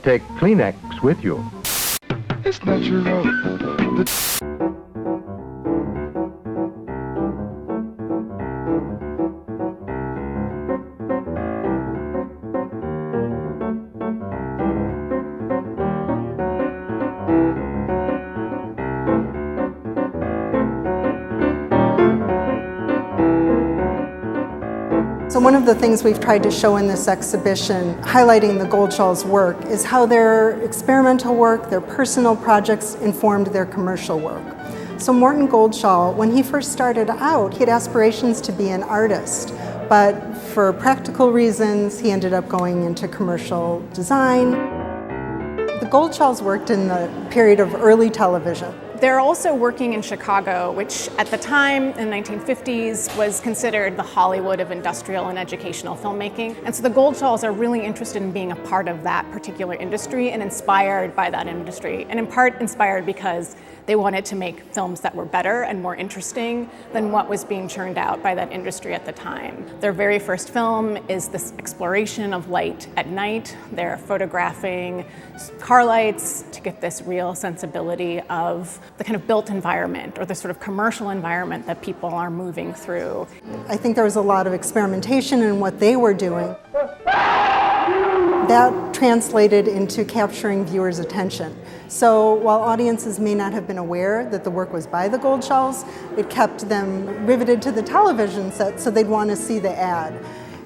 Take Kleenex with you. It's natural. So one of the things we've tried to show in this exhibition, highlighting the Goldsholl's work, is how their experimental work, their personal projects informed their commercial work. So Morton Goldsholl, when he first started out, he had aspirations to be an artist, but for practical reasons, he ended up going into commercial design. The Goldsholls worked in the period of early television. They're also working in Chicago, which at the time, in the 1950s, was considered the Hollywood of industrial and educational filmmaking. And so the Goldsholls are really interested in being a part of that particular industry and inspired by that industry. And in part inspired because they wanted to make films that were better and more interesting than what was being churned out by that industry at the time. Their very first film is this exploration of light at night. They're photographing car lights to get this real sensibility of the kind of built environment or the sort of commercial environment that people are moving through. I think there was a lot of experimentation in what they were doing. That translated into capturing viewers' attention. So while audiences may not have been aware that the work was by the Goldshолls, it kept them riveted to the television set so they'd want to see the ad.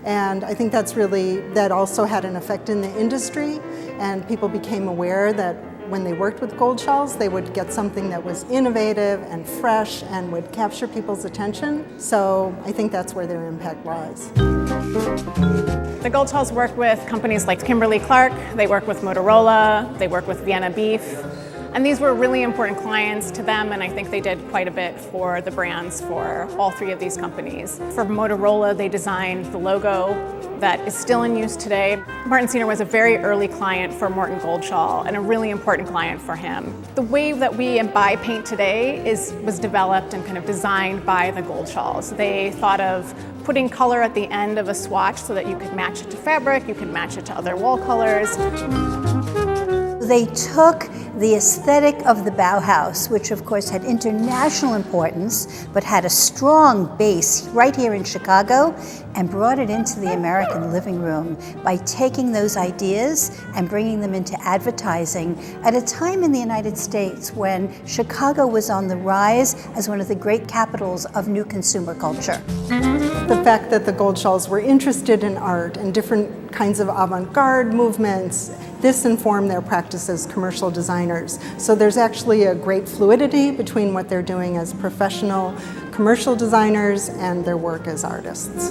And I think that also had an effect in the industry, and people became aware that when they worked with Goldsholls, they would get something that was innovative and fresh and would capture people's attention. So I think that's where their impact lies. The Goldsholls work with companies like Kimberly-Clark, they work with Motorola, they work with Vienna Beef. And these were really important clients to them, and I think they did quite a bit for the brands for all three of these companies. For Motorola, they designed the logo that is still in use today. Martin Senior was a very early client for Morton Goldsholl and a really important client for him. The way that we buy paint today was developed and kind of designed by the Goldshолls. They thought of putting color at the end of a swatch so that you could match it to fabric, you could match it to other wall colors. They took the aesthetic of the Bauhaus, which of course had international importance, but had a strong base right here in Chicago, and brought it into the American living room by taking those ideas and bringing them into advertising at a time in the United States when Chicago was on the rise as one of the great capitals of new consumer culture. The fact that the Goldshолls were interested in art and different kinds of avant-garde movements, this informed their practice as commercial designers. So there's actually a great fluidity between what they're doing as professional commercial designers and their work as artists.